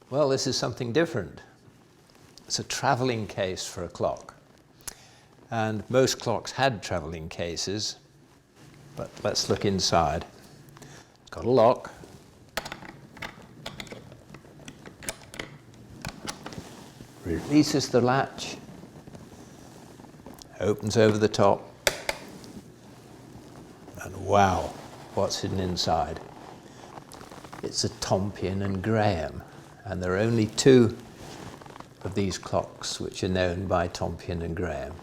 Well, this is something different. It's a travelling case for a clock. And most clocks had travelling cases, but let's look inside. It's got a lock. Releases the latch, opens over the top, and wow, what's hidden inside? It's a Tompion and Graham, and there are only two of these clocks which are known by Tompion and Graham.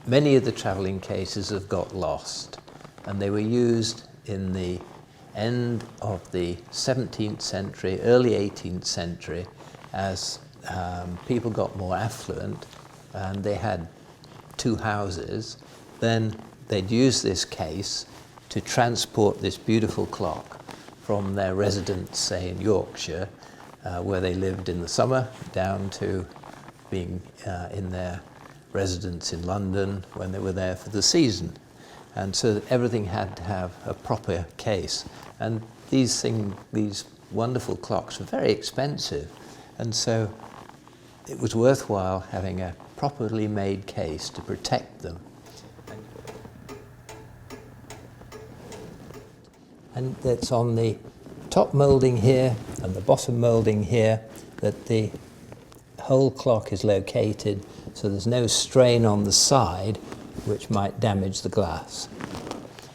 Many of the travelling cases have got lost, and they were used in the end of the 17th century, early 18th century, as people got more affluent and they had two houses. Then they'd use this case to transport this beautiful clock from their residence, say in Yorkshire, where they lived in the summer, down to being in their residence in London when they were there for the season. And so everything had to have a proper case. And these wonderful clocks were very expensive. And so it was worthwhile having a properly made case to protect them. And that's on the top moulding here and the bottom moulding here that the whole clock is located, so there's no strain on the side which might damage the glass.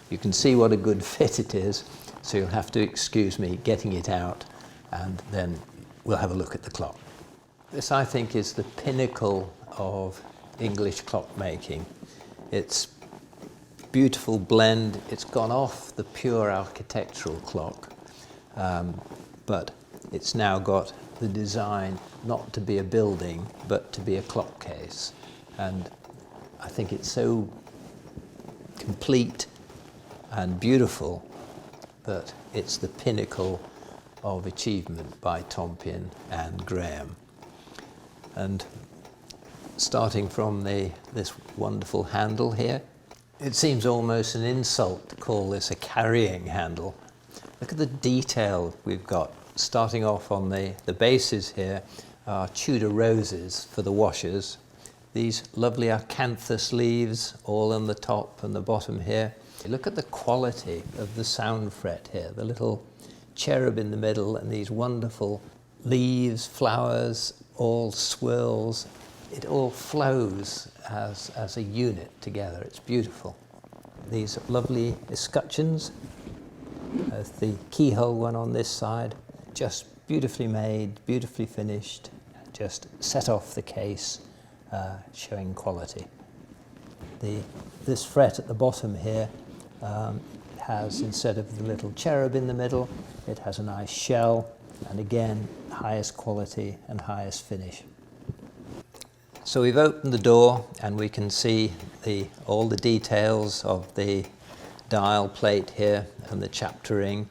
You can see what a good fit it is, so you'll have to excuse me getting it out, and then we'll have a look at the clock. This, I think, is the pinnacle of English clockmaking. It's beautiful blend. It's gone off the pure architectural clock, but it's now got the design not to be a building, but to be a clock case. And I think it's so complete and beautiful that it's the pinnacle of achievement by Tompion and Graham. And starting from this wonderful handle here, it seems almost an insult to call this a carrying handle. Look at the detail we've got. Starting off on the bases here are Tudor roses for the washers. These lovely acanthus leaves all on the top and the bottom here. Look at the quality of the sound fret here, the little cherub in the middle and these wonderful leaves, flowers, all swirls. It all flows as a unit together. It's beautiful. These lovely escutcheons, the keyhole one on this side, just beautifully made, beautifully finished, just set off the case, showing quality. This fret at the bottom here has, instead of the little cherub in the middle, it has a nice shell, and again, highest quality and highest finish. So we've opened the door and we can see all the details of the dial plate here and the chapter ring.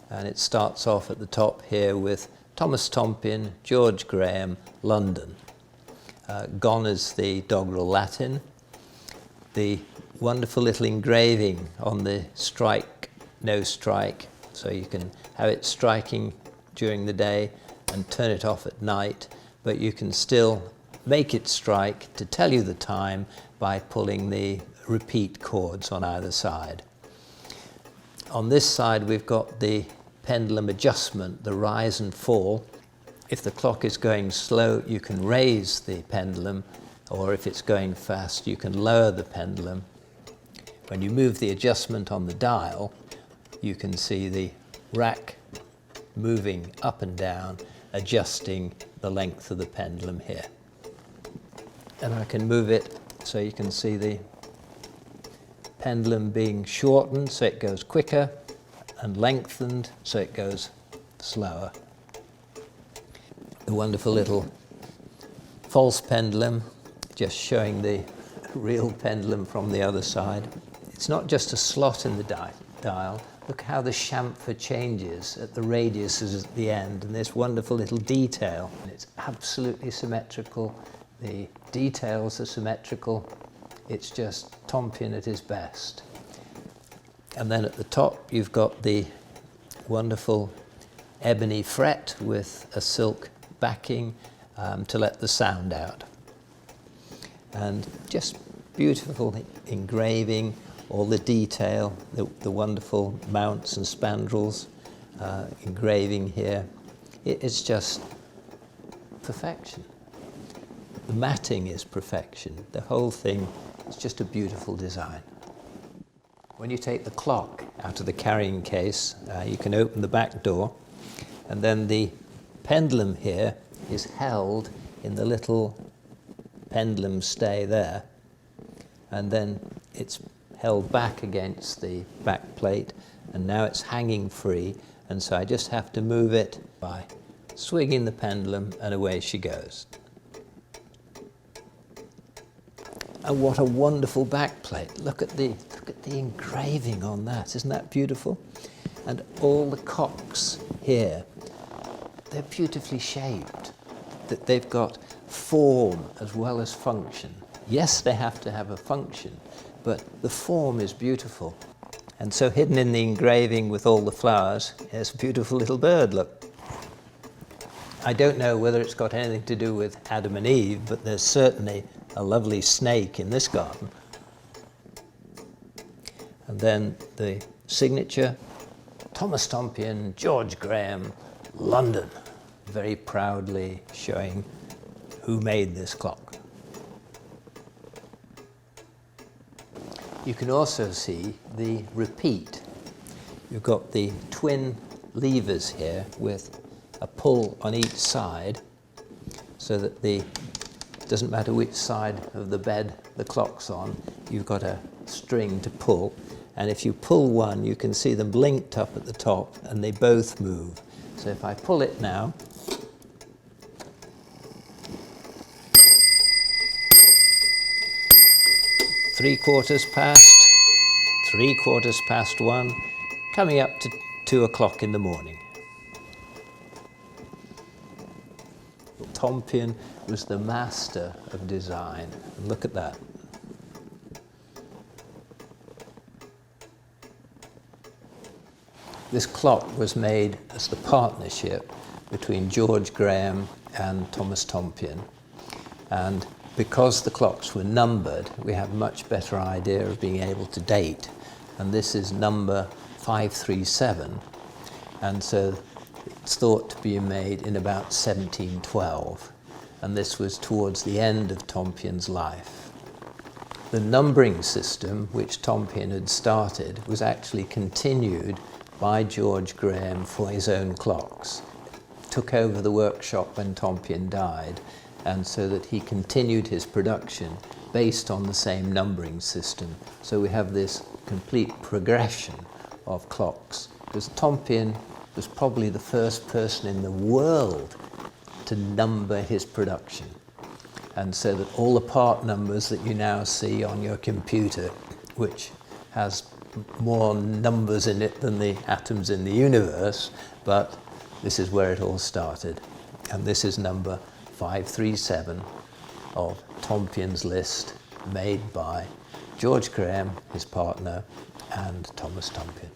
And it starts off at the top here with Thomas Tompion, George Graham, London. Gone is the doggerel Latin. The wonderful little engraving on the strike, no strike, so you can have it striking during the day and turn it off at night, but you can still make it strike to tell you the time by pulling the repeat chords on either side. On this side we've got the pendulum adjustment, the rise and fall. If the clock is going slow, you can raise the pendulum, or if it's going fast, you can lower the pendulum. When you move the adjustment on the dial, you can see the rack moving up and down, adjusting the length of the pendulum here. And I can move it so you can see the pendulum being shortened so it goes quicker, and lengthened so it goes slower. The wonderful little false pendulum, just showing the real pendulum from the other side. It's not just a slot in the dial. Look how the chamfer changes at the radiuses at the end, and this wonderful little detail. And it's absolutely symmetrical. The details are symmetrical. It's just Tompion at his best. And then at the top, you've got the wonderful ebony fret with a silk backing to let the sound out. And just beautiful engraving, all the detail, the wonderful mounts and spandrels, engraving here. It's just perfection. The matting is perfection. The whole thing is just a beautiful design. When you take the clock out of the carrying case, you can open the back door, and then the pendulum here is held in the little pendulum stay there, and then it's held back against the back plate, and now it's hanging free, and so I just have to move it by swinging the pendulum, and away she goes. And what a wonderful back plate. Look at the engraving on that. Isn't that beautiful? And all the cocks here, they're beautifully shaped. That they've got form as well as function. Yes, they have to have a function, but the form is beautiful. And so hidden in the engraving with all the flowers, there's a beautiful little bird, look. I don't know whether it's got anything to do with Adam and Eve, but there's certainly a lovely snake in this garden. And then the signature, Thomas Tompion, George Graham, London, very proudly showing who made this clock. You can also see the repeat. You've got the twin levers here with a pull on each side, so that it doesn't matter which side of the bed the clock's on, you've got a string to pull, and if you pull one you can see them linked up at the top and they both move. So if I pull it now, three-quarters past 1, coming up to 2 o'clock in the morning. Tompion was the master of design. And look at that. This clock was made as the partnership between George Graham and Thomas Tompion. And because the clocks were numbered, we have a much better idea of being able to date. And this is number 537. And so it's thought to be made in about 1712. And this was towards the end of Tompion's life. The numbering system, which Tompion had started, was actually continued by George Graham for his own clocks. Took over the workshop when Tompion died, and so that he continued his production based on the same numbering system. So we have this complete progression of clocks, because Tompion was probably the first person in the world to number his production. And so that all the part numbers that you now see on your computer, which has more numbers in it than the atoms in the universe, but this is where it all started. And this is number 537 of Tompion's list, made by George Graham, his partner, and Thomas Tompion.